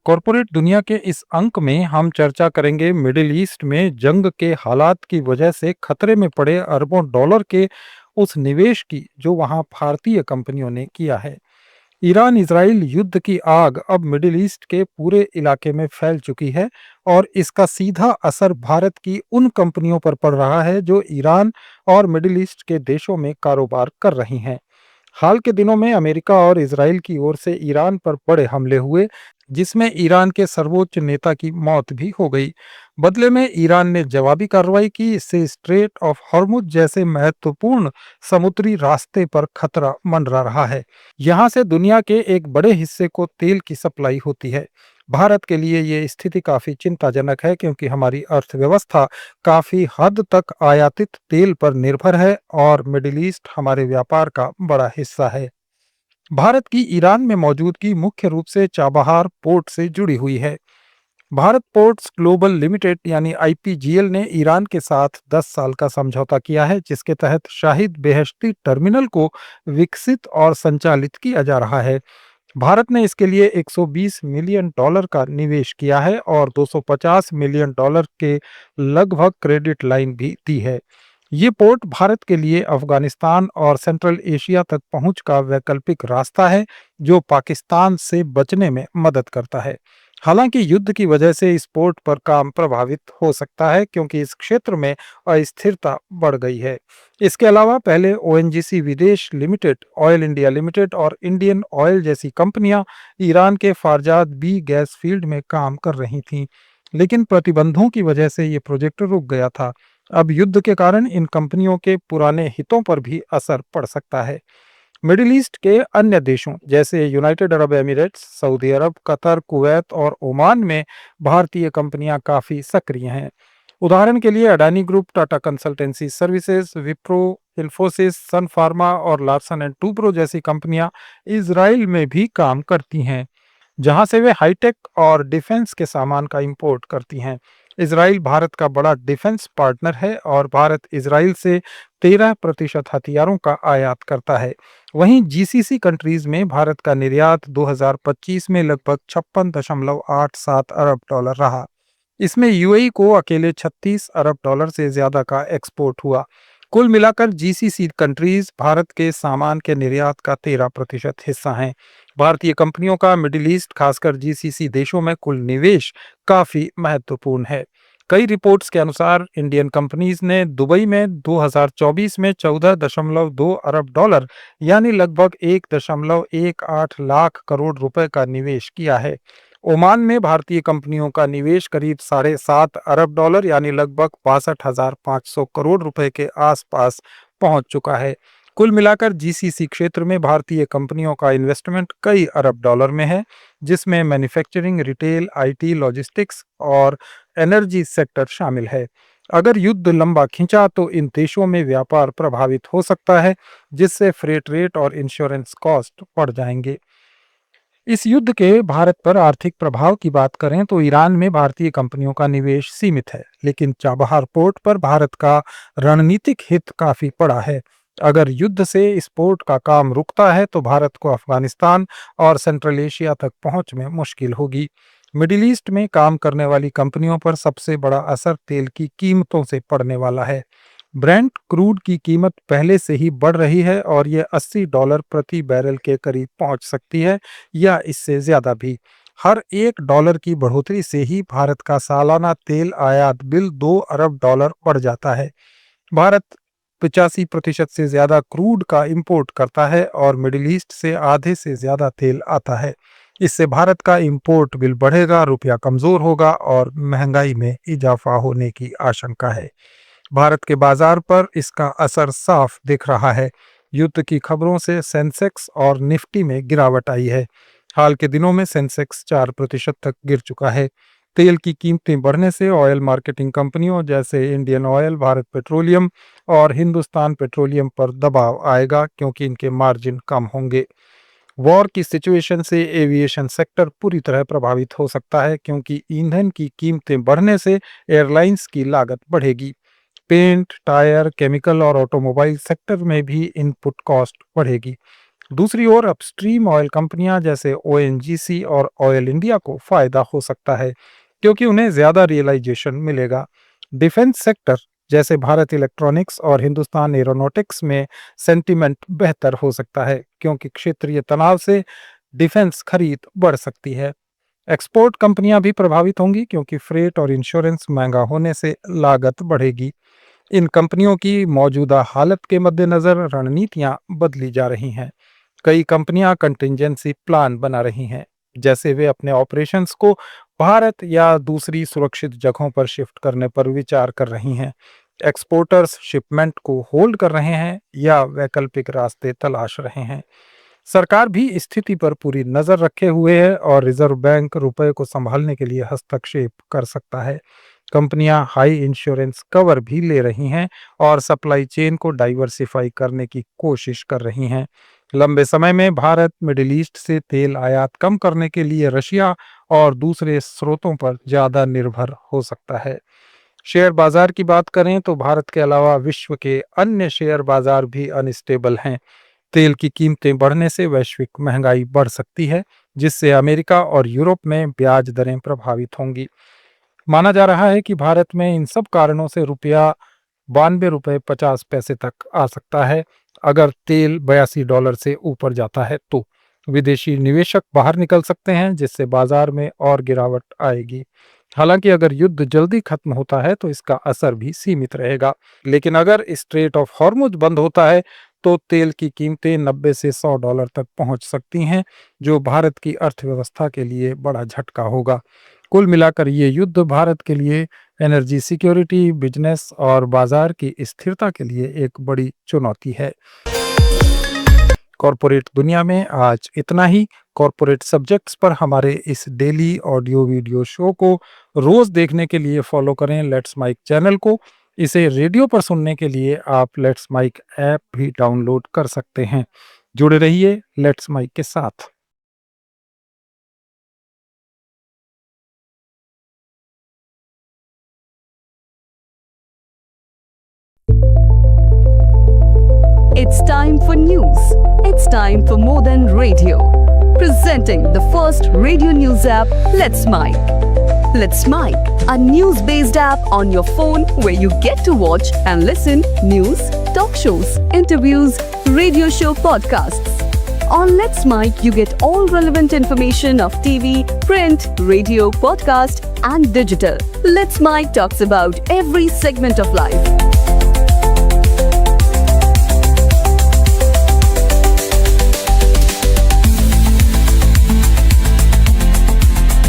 Corporate दुनिया के इस अंक में हम चर्चा करेंगे मिडिल ईस्ट में जंग के हालात की वजह से खतरे में पड़े अरबों डॉलर के उस निवेश की जो वहां भारतीय कंपनियों ने किया है। ईरान इजराइल युद्ध की आग अब मिडिल ईस्ट के पूरे इलाके में फैल चुकी है और इसका सीधा असर भारत की उन कंपनियों पर पड़ रहा है जो ईरान और मिडिल ईस्ट के देशों में कारोबार कर रही हैं। हाल के दिनों में अमेरिका और इजराइल की ओर से ईरान पर बड़े हमले हुए, जिसमें ईरान के सर्वोच्च नेता की मौत भी हो गई। बदले में ईरान ने जवाबी कार्रवाई की। इससे स्ट्रेट ऑफ हॉर्मुज जैसे महत्वपूर्ण समुद्री रास्ते पर खतरा मंडरा रहा है। यहाँ से दुनिया के एक बड़े हिस्से को तेल की सप्लाई होती है। भारत के लिए ये स्थिति काफी चिंताजनक है क्योंकि हमारी अर्थव्यवस्था काफी हद तक आयातित तेल पर निर्भर है और मिडिल ईस्ट हमारे व्यापार का बड़ा हिस्सा है। भारत की ईरान में मौजूदगी मुख्य रूप से चाबहार पोर्ट से जुड़ी हुई है। भारत पोर्ट्स ग्लोबल लिमिटेड यानी आईपीजीएल ने ईरान के साथ 10 साल का समझौता किया है, जिसके तहत शाहिद बेहेश्ती टर्मिनल को विकसित और संचालित किया जा रहा है। भारत ने इसके लिए 120 मिलियन डॉलर का निवेश किया है और 250 मिलियन डॉलर के लगभग क्रेडिट लाइन भी दी है। ये पोर्ट भारत के लिए अफगानिस्तान और सेंट्रल एशिया तक पहुंच का वैकल्पिक रास्ता है, जो पाकिस्तान से बचने में मदद करता है। हालांकि युद्ध की वजह से इस पोर्ट पर काम प्रभावित हो सकता है क्योंकि इस क्षेत्र में अस्थिरता बढ़ गई है। इसके अलावा पहले ओएनजीसी विदेश लिमिटेड, ऑयल इंडिया लिमिटेड और इंडियन ऑयल जैसी कंपनियां ईरान के फारजाद बी गैस फील्ड में काम कर रही थीं, लेकिन प्रतिबंधों की वजह से ये प्रोजेक्ट रुक गया था। अब युद्ध के कारण इन कंपनियों के पुराने हितों पर भी असर पड़ सकता है। मिडिल ईस्ट के अन्य देशों जैसे United Arab Emirates, Saudi Arab, Qatar, Kuwait और ओमान में भारतीय कंपनियां काफी सक्रिय हैं। उदाहरण के लिए Adani group, Tata consultancy services, Wipro, Infosys, Sun Pharma और लार्सन एंड टूब्रो जैसी कंपनियां इजराइल में भी काम करती हैं, जहां से वे हाईटेक और डिफेंस के सामान का इंपोर्ट करती हैं। इजराइल भारत का बड़ा डिफेंस पार्टनर है और भारत इजराइल से 13% हथियारों का आयात करता है। वहीं जीसीसी कंट्रीज में भारत का निर्यात 2025 में लगभग 56.87 अरब डॉलर रहा। इसमें यूएई को अकेले 36 अरब डॉलर से ज्यादा का एक्सपोर्ट हुआ। कुल मिलाकर जीसीसी कंट्रीज भारत के सामान के निर्यात का 13% हिस्सा हैं। भारतीय कंपनियों का मिडिल ईस्ट, खासकर जीसीसी देशों में कुल निवेश काफी महत्वपूर्ण है। कई रिपोर्ट्स के अनुसार इंडियन कंपनीज ने दुबई में 2024 में 14.2 अरब डॉलर यानी लगभग 1.18 लाख करोड़ रुपए का निवेश किया है। ओमान में भारतीय कंपनियों का निवेश करीब 7.5 अरब डॉलर यानी लगभग 62,500 करोड़ रुपए के आसपास पहुंच चुका है। कुल मिलाकर जीसीसी क्षेत्र में भारतीय कंपनियों का इन्वेस्टमेंट कई अरब डॉलर में है, जिसमें मैन्युफैक्चरिंग, रिटेल, आईटी, लॉजिस्टिक्स और एनर्जी सेक्टर शामिल है। अगर युद्ध लंबा खिंचा तो इन देशों में व्यापार प्रभावित हो सकता है, जिससे फ्रेट रेट और इंश्योरेंस कॉस्ट बढ़ जाएंगे। इस युद्ध के भारत पर आर्थिक प्रभाव की बात करें तो ईरान में भारतीय कंपनियों का निवेश सीमित है, लेकिन चाबहार पोर्ट पर भारत का रणनीतिक हित काफी बड़ा है। अगर युद्ध से इस पोर्ट का काम रुकता है तो भारत को अफगानिस्तान और सेंट्रल एशिया तक पहुंच में मुश्किल होगी। मिडिल ईस्ट में काम करने वाली कंपनियों पर सबसे बड़ा असर तेल की कीमतों से पड़ने वाला है। ब्रेंट क्रूड की कीमत पहले से ही बढ़ रही है और यह $80 प्रति बैरल के करीब पहुंच सकती है या इससे ज्यादा भी। हर $1 की बढ़ोतरी से ही भारत का सालाना तेल आयात बिल 2 अरब डॉलर बढ़ जाता है। भारत 85% से ज्यादा क्रूड का इंपोर्ट करता है और मिडिल ईस्ट से आधे से ज्यादा तेल आता है। इससे भारत का इंपोर्ट बिल बढ़ेगा, रुपया कमजोर होगा और महंगाई में इजाफा होने की आशंका है। भारत के बाजार पर इसका असर साफ दिख रहा है। युद्ध की खबरों से सेंसेक्स और निफ्टी में गिरावट आई है। हाल के दिनों में सेंसेक्स 4% तक गिर चुका है। तेल की कीमतें बढ़ने से ऑयल मार्केटिंग कंपनियों जैसे इंडियन ऑयल, भारत पेट्रोलियम और हिंदुस्तान पेट्रोलियम पर दबाव आएगा क्योंकि इनके मार्जिन कम होंगे। वॉर की सिचुएशन से एविएशन सेक्टर पूरी तरह प्रभावित हो सकता है क्योंकि ईंधन की कीमतें बढ़ने से एयरलाइंस की लागत बढ़ेगी। पेंट, टायर, केमिकल और ऑटोमोबाइल सेक्टर में भी इनपुट कॉस्ट बढ़ेगी। दूसरी ओर अपस्ट्रीम ऑयल कंपनियां जैसे ओएनजीसी और ऑयल इंडिया को फायदा हो सकता है, क्योंकि उन्हें ज्यादा रियलाइजेशन मिलेगा। डिफेंस सेक्टर जैसे भारत इलेक्ट्रॉनिक्स और हिंदुस्तान एरोनॉटिक्स में सेंटीमेंट बेहतर हो सकता है, क्योंकि क्षेत्रीय तनाव से डिफेंस खरीद बढ़ सकती है। एक्सपोर्ट कंपनियां भी प्रभावित होंगी, क्योंकि फ्रेट और इंश्योरेंस महंगा होने से लागत बढ़ेगी। इन कंपनियों की मौजूदा हालत के मद्देनजर रणनीतियां बदली जा रही हैं। कई कंपनियां कंटिंजेंसी प्लान बना रही हैं, जैसे वे अपने ऑपरेशंस को भारत या दूसरी सुरक्षित जगहों पर शिफ्ट करने पर विचार कर रही हैं। एक्सपोर्टर्स शिपमेंट को होल्ड कर रहे हैं या वैकल्पिक रास्ते तलाश रहे हैं। सरकार भी स्थिति पर पूरी नजर रखे हुए है और रिजर्व बैंक रुपए को संभालने के लिए हस्तक्षेप कर सकता है। कंपनियां हाई इंश्योरेंस कवर भी ले रही हैं और सप्लाई चेन को डाइवर्सिफाई करने की कोशिश कर रही हैं। लंबे समय में भारत मिडिल ईस्ट से तेल आयात कम करने के लिए रशिया और दूसरे स्रोतों पर ज्यादा निर्भर हो सकता है। शेयर बाजार की बात करें तो भारत के अलावा विश्व के अन्य शेयर बाजार भी अनस्टेबल हैं। तेल की कीमतें बढ़ने से वैश्विक महंगाई बढ़ सकती है, जिससे अमेरिका और यूरोप में ब्याज दरें प्रभावित होंगी। माना जा रहा है कि भारत में इन सब कारणों से रुपया 92 रुपये 50 पैसे तक आ सकता है। अगर तेल $82 से ऊपर जाता है तो विदेशी निवेशक बाहर निकल सकते हैं, जिससे बाजार में और गिरावट आएगी। हालांकि अगर युद्ध जल्दी खत्म होता है तो इसका असर भी सीमित रहेगा, लेकिन अगर स्ट्रेट ऑफ हॉर्मुज बंद होता है तो तेल की कीमतें $90 से $100 तक पहुंच सकती हैं, जो भारत की अर्थव्यवस्था के लिए बड़ा झटका होगा। कुल मिलाकर ये युद्ध भारत के लिए एनर्जी सिक्योरिटी, बिजनेस और बाजार की स्थिरता के लिए एक बड़ी चुनौती है। कॉरपोरेट दुनिया में आज इतना ही। कॉरपोरेट सब्जेक्ट्स पर हमारे इस डेली ऑडियो वीडियो शो को रोज देखने के लिए फॉलो करें लेट्स माइक चैनल को। इसे रेडियो पर सुनने के लिए आप लेट्स माइक ऐप भी डाउनलोड कर सकते हैं। जुड़े रहिए लेट्स माइक के साथ। It's time for news. It's time for more than radio. Presenting the first radio news app, Let's Mike. Let's Mike, a news-based app on your phone where you get to watch and listen news, talk shows, interviews, radio show podcasts. On Let's Mike, you get all relevant information of TV, print, radio, podcast, and digital. Let's Mike talks about every segment of life.